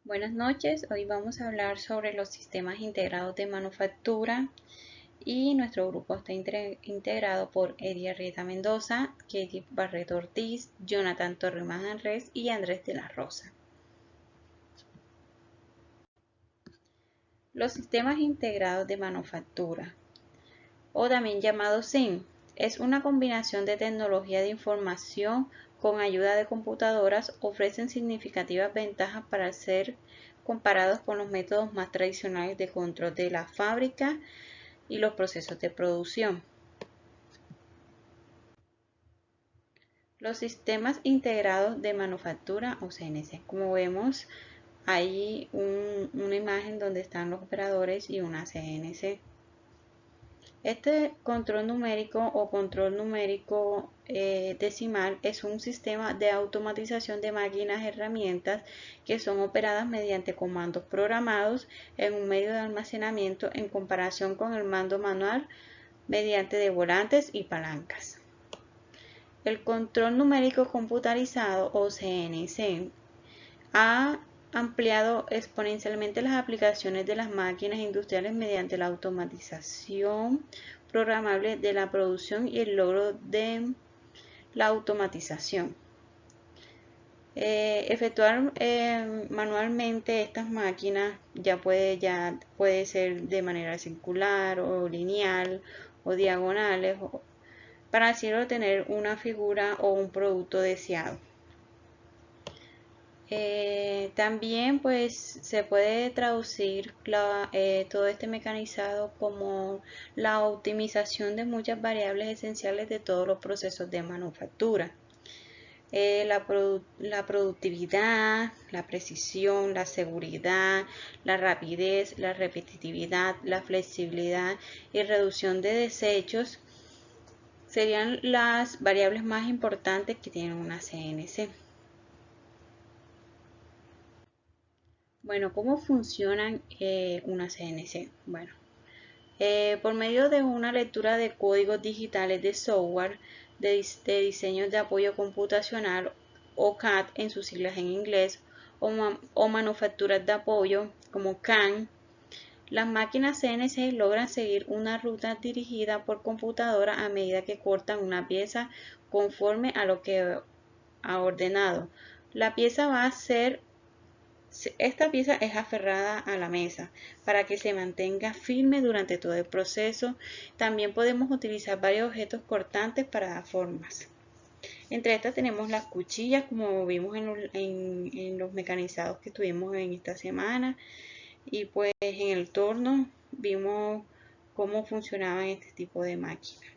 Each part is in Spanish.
Buenas noches, hoy vamos a hablar sobre los sistemas integrados de manufactura y nuestro grupo está integrado por Eddie Arrieta Mendoza, Katie Barreto Ortiz, Jonathan Torre Manjarres y Andrés de la Rosa. Los sistemas integrados de manufactura, o también llamado SIM, es una combinación de tecnología de información con ayuda de computadoras, ofrecen significativas ventajas para ser comparados con los métodos más tradicionales de control de la fábrica y los procesos de producción. Los sistemas integrados de manufactura o CNC. Como vemos, hay una imagen donde están los operadores y una CNC. Este control numérico o control numérico decimal es un sistema de automatización de máquinas herramientas que son operadas mediante comandos programados en un medio de almacenamiento en comparación con el mando manual mediante de volantes y palancas. El control numérico computarizado o CNC ha ampliado exponencialmente las aplicaciones de las máquinas industriales mediante la automatización programable de la producción y el logro de la automatización. Efectuar manualmente estas máquinas ya puede ser de manera circular o lineal o diagonales para así obtener una figura o un producto deseado. También pues se puede traducir todo este mecanizado como la optimización de muchas variables esenciales de todos los procesos de manufactura. La productividad, la precisión, la seguridad, la rapidez, la repetitividad, la flexibilidad y reducción de desechos serían las variables más importantes que tiene una CNC. Bueno, ¿cómo funcionan una CNC? Bueno, por medio de una lectura de códigos digitales de software de diseños de apoyo computacional o CAD en sus siglas en inglés o manufacturas de apoyo como CAM, las máquinas CNC logran seguir una ruta dirigida por computadora a medida que cortan una pieza conforme a lo que ha ordenado. Esta pieza es aferrada a la mesa para que se mantenga firme durante todo el proceso. También podemos utilizar varios objetos cortantes para dar formas. Entre estas tenemos las cuchillas, como vimos en los mecanizados que tuvimos en esta semana. Y pues en el torno vimos cómo funcionaban este tipo de máquinas.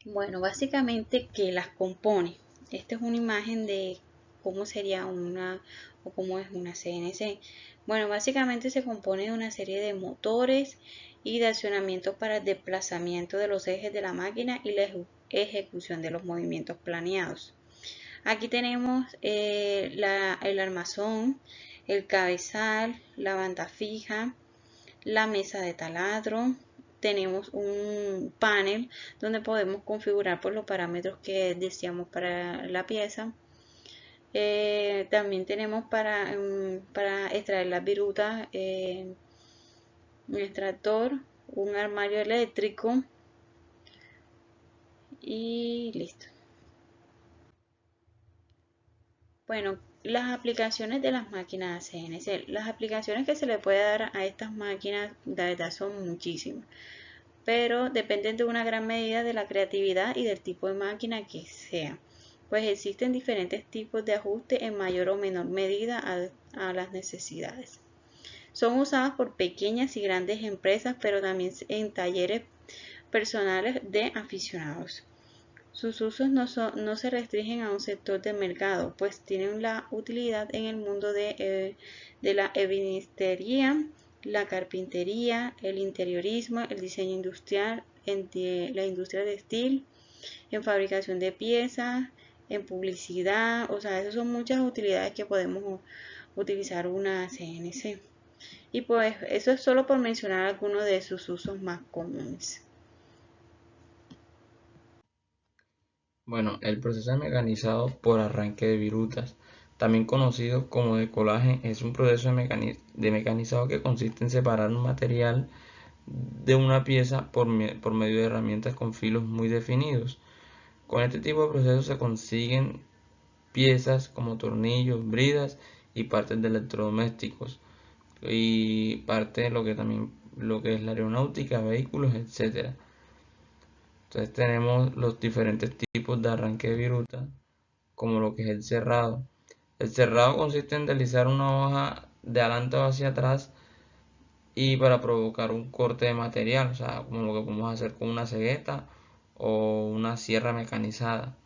Bueno, básicamente, ¿qué las compone? Esta es una imagen de cómo sería o cómo es una CNC. Bueno, básicamente se compone de una serie de motores y de accionamientos para el desplazamiento de los ejes de la máquina y la ejecución de los movimientos planeados. Aquí tenemos el armazón, el cabezal, la banda fija, la mesa de taladro. Tenemos un panel donde podemos configurar por los parámetros que deseamos para la pieza. También tenemos para extraer las virutas un extractor, un armario eléctrico y listo. Bueno, las aplicaciones de las máquinas CNC. Las aplicaciones que se le puede dar a estas máquinas, de verdad, son muchísimas, pero dependen de una gran medida de la creatividad y del tipo de máquina que sea, pues existen diferentes tipos de ajuste en mayor o menor medida a las necesidades. Son usadas por pequeñas y grandes empresas, pero también en talleres personales de aficionados. Sus usos no se restringen a un sector del mercado, pues tienen la utilidad en el mundo de la ebanistería, la carpintería, el interiorismo, el diseño industrial, la industria textil, en fabricación de piezas, en publicidad. O sea, esas son muchas utilidades que podemos utilizar una CNC. Y pues eso es solo por mencionar algunos de sus usos más comunes. Bueno, el proceso es mecanizado por arranque de virutas. también conocido como decolaje, es un proceso de mecanizado que consiste en separar un material de una pieza por medio de herramientas con filos muy definidos. Con este tipo de procesos se consiguen piezas como tornillos, bridas y partes de electrodomésticos y parte de lo que es la aeronáutica, vehículos, etcétera. Entonces tenemos los diferentes tipos de arranque de viruta, como lo que es el cerrado. El cerrado consiste en deslizar una hoja de adelante o hacia atrás y para provocar un corte de material, o sea, como lo que podemos hacer con una cegueta o una sierra mecanizada.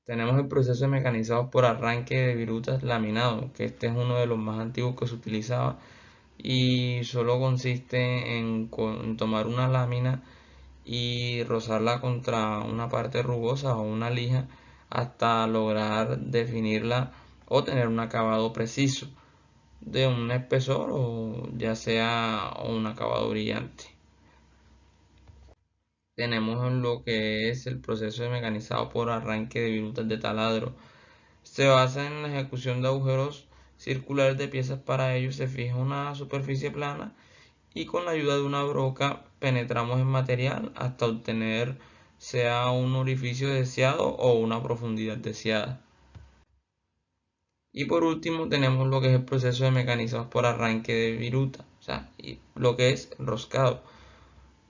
Tenemos el proceso de mecanizado por arranque de virutas laminado, que este es uno de los más antiguos que se utilizaba y solo consiste en tomar una lámina y rozarla contra una parte rugosa o una lija hasta lograr definirla o tener un acabado preciso de un espesor o ya sea un acabado brillante. Tenemos lo que es el proceso de mecanizado por arranque de virutas de taladro. Se basa en la ejecución de agujeros circulares de piezas. Para ello se fija una superficie plana y con la ayuda de una broca penetramos el material hasta obtener sea un orificio deseado o una profundidad deseada. Y por último tenemos lo que es el proceso de mecanizados por arranque de viruta, o sea, y lo que es roscado.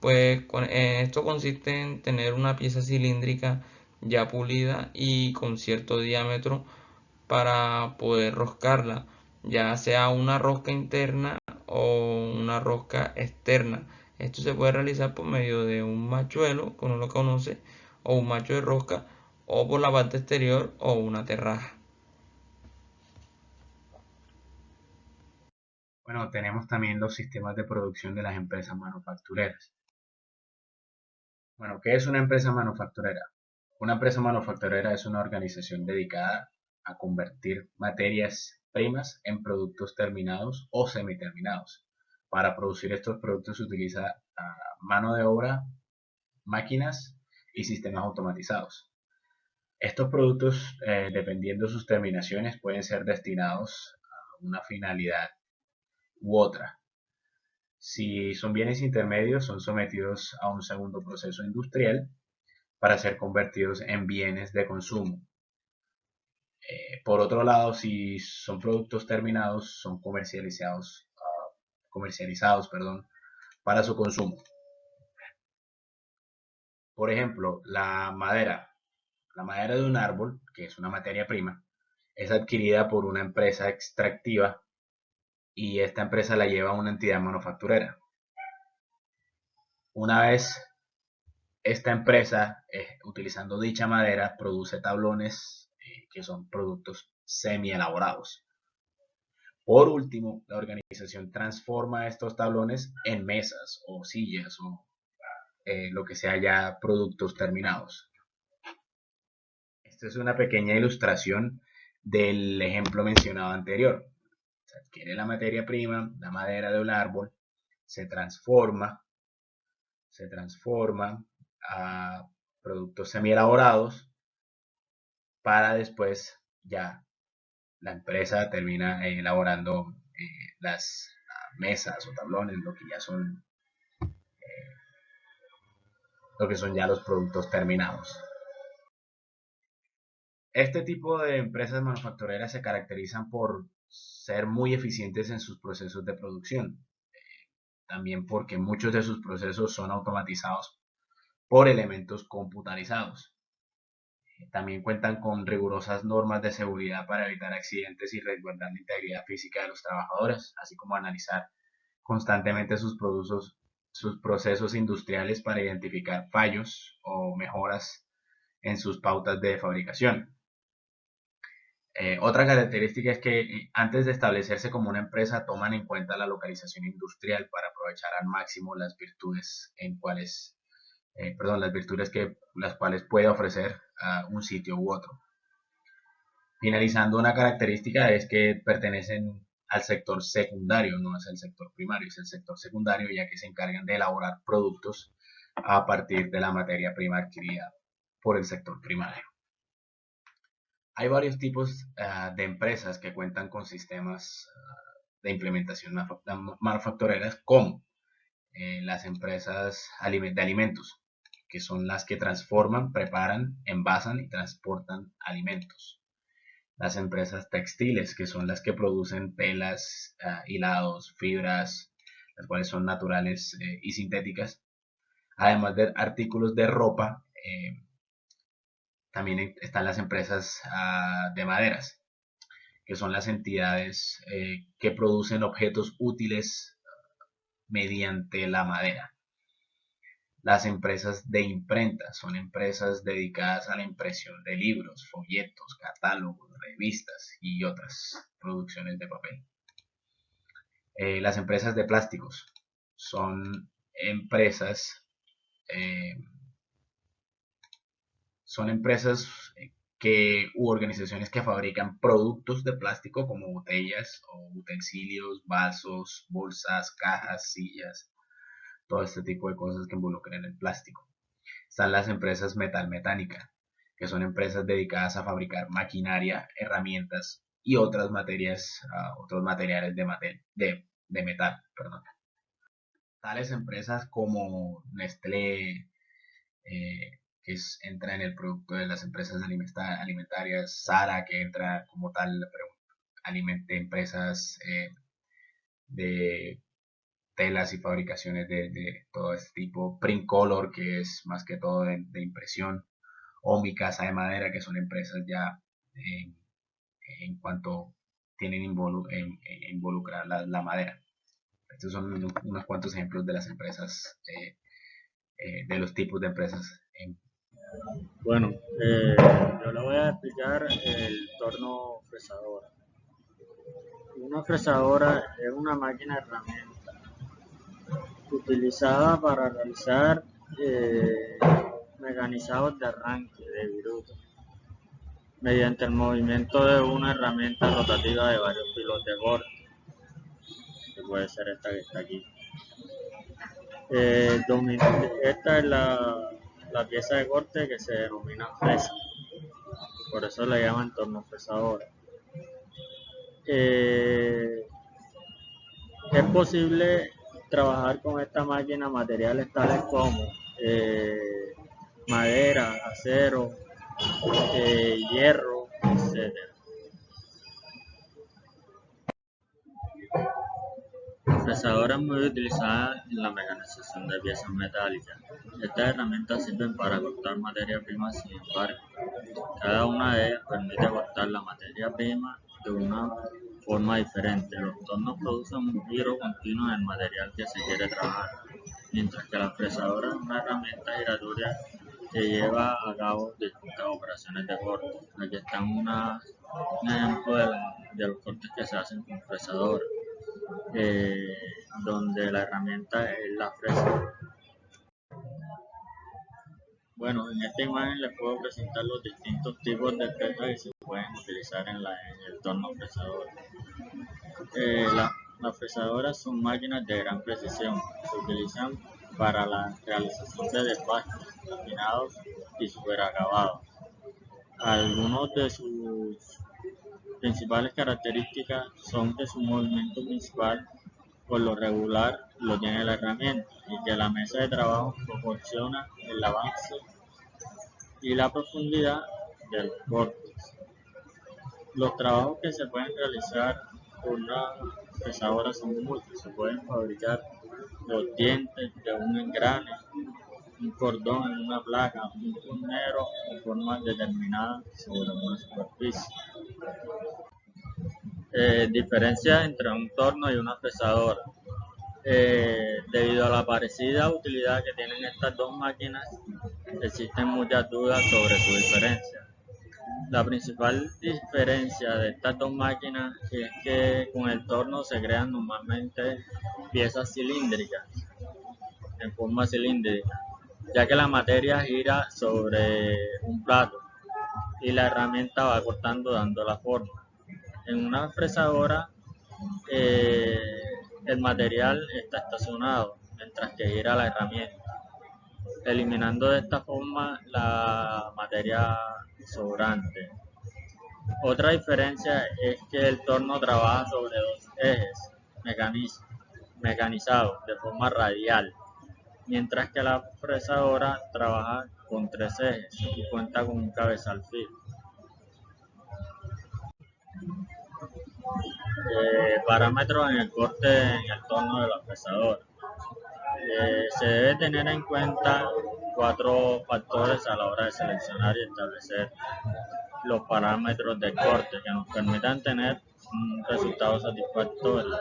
Pues esto consiste en tener una pieza cilíndrica ya pulida y con cierto diámetro para poder roscarla, ya sea una rosca interna o una rosca externa. Esto se puede realizar por medio de un machuelo, como uno lo conoce, o un macho de rosca, o por la parte exterior o una terraja. Bueno, tenemos también los sistemas de producción de las empresas manufactureras. Bueno, ¿qué es una empresa manufacturera? Una empresa manufacturera es una organización dedicada a convertir materias primas en productos terminados o semiterminados. Para producir estos productos se utiliza mano de obra, máquinas y sistemas automatizados. Estos productos, dependiendo de sus terminaciones, pueden ser destinados a una finalidad u otra. Si son bienes intermedios, son sometidos a un segundo proceso industrial para ser convertidos en bienes de consumo. Por otro lado, si son productos terminados, son comercializados, perdón, para su consumo. Por ejemplo, la madera de un árbol, que es una materia prima, es adquirida por una empresa extractiva y esta empresa la lleva a una entidad manufacturera. Una vez esta empresa, utilizando dicha madera, produce tablones que son productos semi elaborados. Por último, la organización transforma estos tablones en mesas o sillas o lo que sea ya productos terminados. Esta es una pequeña ilustración del ejemplo mencionado anterior. Se adquiere la materia prima, la madera de un árbol, se transforma, se transforma a productos semi elaborados para después ya la empresa termina elaborando las mesas o tablones, lo que son ya los productos terminados. Este tipo de empresas manufactureras se caracterizan por ser muy eficientes en sus procesos de producción, también porque muchos de sus procesos son automatizados por elementos computarizados. También cuentan con rigurosas normas de seguridad para evitar accidentes y resguardar la integridad física de los trabajadores, así como analizar constantemente sus procesos industriales para identificar fallos o mejoras en sus pautas de fabricación. Otra característica es que antes de establecerse como una empresa toman en cuenta la localización industrial para aprovechar al máximo las virtudes las virtudes que las cuales puede ofrecer un sitio u otro. Finalizando, una característica es que pertenecen al sector secundario, no es el sector primario, es el sector secundario, ya que se encargan de elaborar productos a partir de la materia prima adquirida por el sector primario. Hay varios tipos de empresas que cuentan con sistemas de implementación manufactureras, como las empresas de alimentos, que son las que transforman, preparan, envasan y transportan alimentos. Las empresas textiles, que son las que producen telas, hilados, fibras, las cuales son naturales y sintéticas, además de artículos de ropa. También están las empresas de maderas, que son las entidades que producen objetos útiles mediante la madera. Las empresas de imprenta son empresas dedicadas a la impresión de libros, folletos, catálogos, revistas y otras producciones de papel. Las empresas de plásticos son empresas eh, u organizaciones que fabrican productos de plástico como botellas o utensilios, vasos, bolsas, cajas, sillas, todo este tipo de cosas que involucran el plástico. Están las empresas metalmecánica, que son empresas dedicadas a fabricar maquinaria, herramientas y otros materiales de metal. Perdón. Tales empresas como Nestlé, que entra en el producto de las empresas alimentarias, Sara, que entra como tal, empresas de telas y fabricaciones de todo este tipo, Print Color, que es más que todo de impresión, o Mi Casa de Madera, que son empresas ya en cuanto tienen involucrar la madera. Estos son unos cuantos ejemplos de las empresas, de los tipos de empresas. Bueno, yo le voy a explicar el torno fresadora. Una fresadora es una máquina herramienta utilizada para realizar mecanizados de arranque de viruta mediante el movimiento de una herramienta rotativa de varios filos de corte, que puede ser esta que está aquí. Esta es la pieza de corte que se denomina fresa, por eso le llaman torno fresadora. Es posible trabajar con esta máquina materiales tales como madera, acero, hierro, etc. La fresadora es muy utilizada en la mecanización de piezas metálicas. Estas herramientas sirven para cortar materia prima, sin embargo, cada una de ellas permite cortar la materia prima de una forma diferente. Los tornos producen un giro continuo en el material que se quiere trabajar, mientras que la fresadora es una herramienta giratoria que lleva a cabo distintas operaciones de corte. Aquí están un ejemplo de los cortes que se hacen con fresadora, donde la herramienta es la fresa. Bueno, en esta imagen les puedo presentar los distintos tipos de fresas que se pueden utilizar en el torno fresador. Las fresadoras son máquinas de gran precisión, se utilizan para la realización de despachos, afinados y superacabados. Algunos de sus principales características son que su movimiento principal por lo regular lo tiene la herramienta y que la mesa de trabajo proporciona el avance y la profundidad de los cortes. Los trabajos que se pueden realizar con una fresadora son muchos. Se pueden fabricar los dientes de un engrane, un cordón en una placa, un tornero de forma determinada sobre una superficie. Diferencia entre un torno y una fresadora. Debido a la parecida utilidad que tienen estas dos máquinas, existen muchas dudas sobre su diferencia. La principal diferencia de estas dos máquinas es que con el torno se crean normalmente piezas cilíndricas, en forma cilíndrica, ya que la materia gira sobre un plato y la herramienta va cortando dando la forma. En una fresadora el material está estacionado mientras que gira la herramienta, eliminando de esta forma la materia sobrante. Otra diferencia es que el torno trabaja sobre dos ejes mecanizados de forma radial, mientras que la fresadora trabaja con tres ejes y cuenta con un cabezal fijo. Parámetros en el corte en el torno de la fresadora. Se debe tener en cuenta cuatro factores a la hora de seleccionar y establecer los parámetros de corte que nos permitan tener un resultado satisfactorio.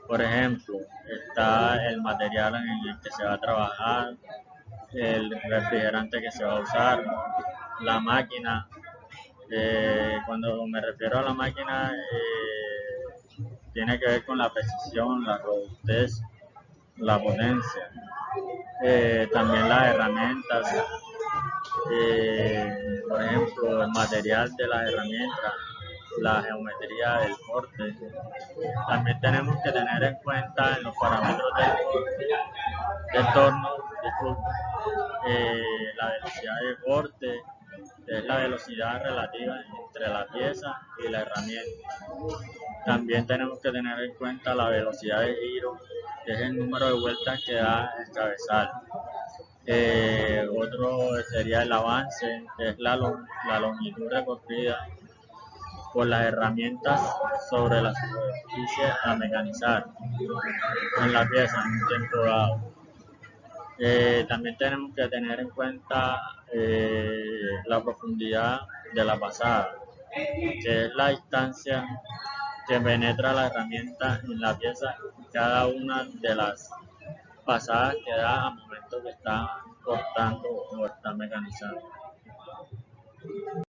Por ejemplo, está el material en el que se va a trabajar, el refrigerante que se va a usar, la máquina. Cuando me refiero a la máquina, tiene que ver con la precisión, la robustez, la potencia. También las herramientas, por ejemplo, el material de las herramientas, la geometría del corte. También tenemos que tener en cuenta en los parámetros del torno, la velocidad de corte, que es la velocidad relativa entre la pieza y la herramienta. También tenemos que tener en cuenta la velocidad de giro, que es el número de vueltas que da el cabezal. Otro sería el avance, que es la longitud recorrida por las herramientas sobre la superficie a mecanizar en la pieza en un tiempo dado. También tenemos que tener en cuenta la profundidad de la pasada, que es la distancia que penetra la herramienta en la pieza y cada una de las pasadas que da al momento que está cortando o está mecanizando.